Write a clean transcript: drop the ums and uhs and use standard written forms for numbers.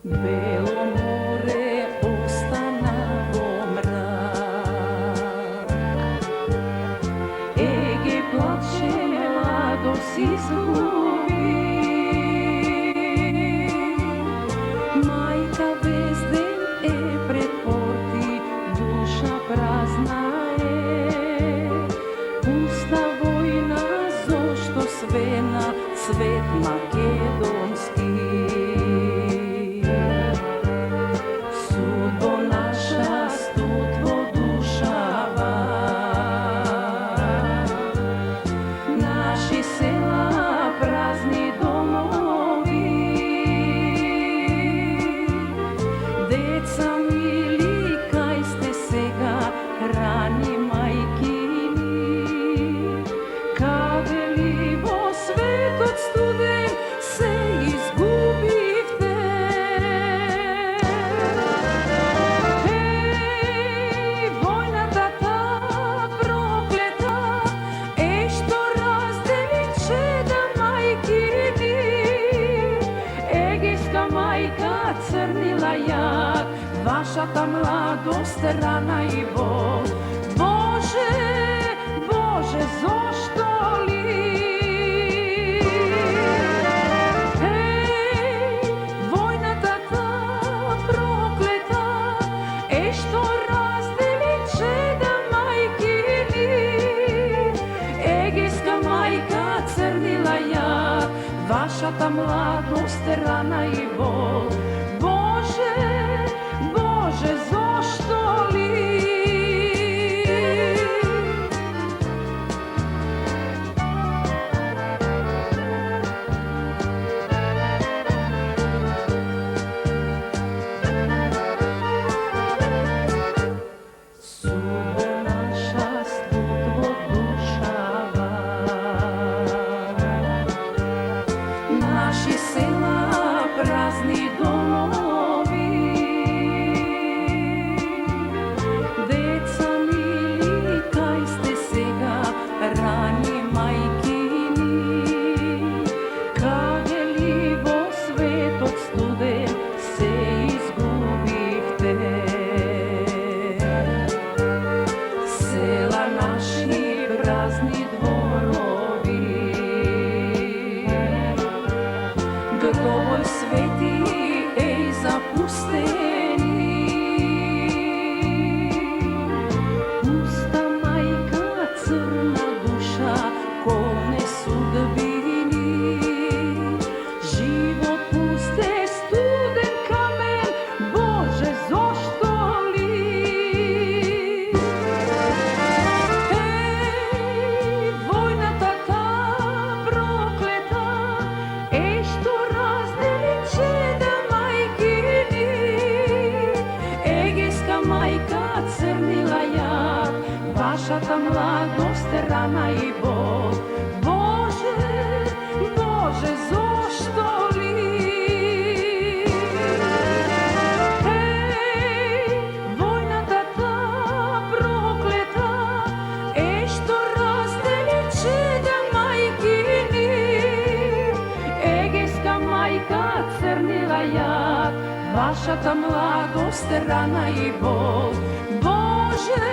Бело море остана во мрак, Еге плачела до си изгуби. Мајка без ден е пред порти, душа празна е. Пуста војна, зошто свена цвет македонски. Црнила ја вашата младост, рана и бол. Боже, Боже, зошто ли? Војната та проклета е што раздели чеда мајки ни. Егејска мајка црнила ја вашата младост, рана и бол. Боже, Боже, зошто ли? Судо наша студво душава, наши села празни домови. Деца мили, кај сте сега, рани мајки ни? Каде ли во светот студен се изгубихте? Села наши празни дворови, гробој свети еј запустени. Пуста мајка, црна душа, колне судбини. Живот пусте, студен камен, Боже, зошто ли? Војната та проклета е што раздели чеда мајки ни. Егејска мајка црнила ја вашата младост, рана и бол. Боже, Боже, зошто ли? Војната та проклета е што раздели чеда мајки ни. Егејска мајка црнила ја вашата младост, рана и бол. Боже,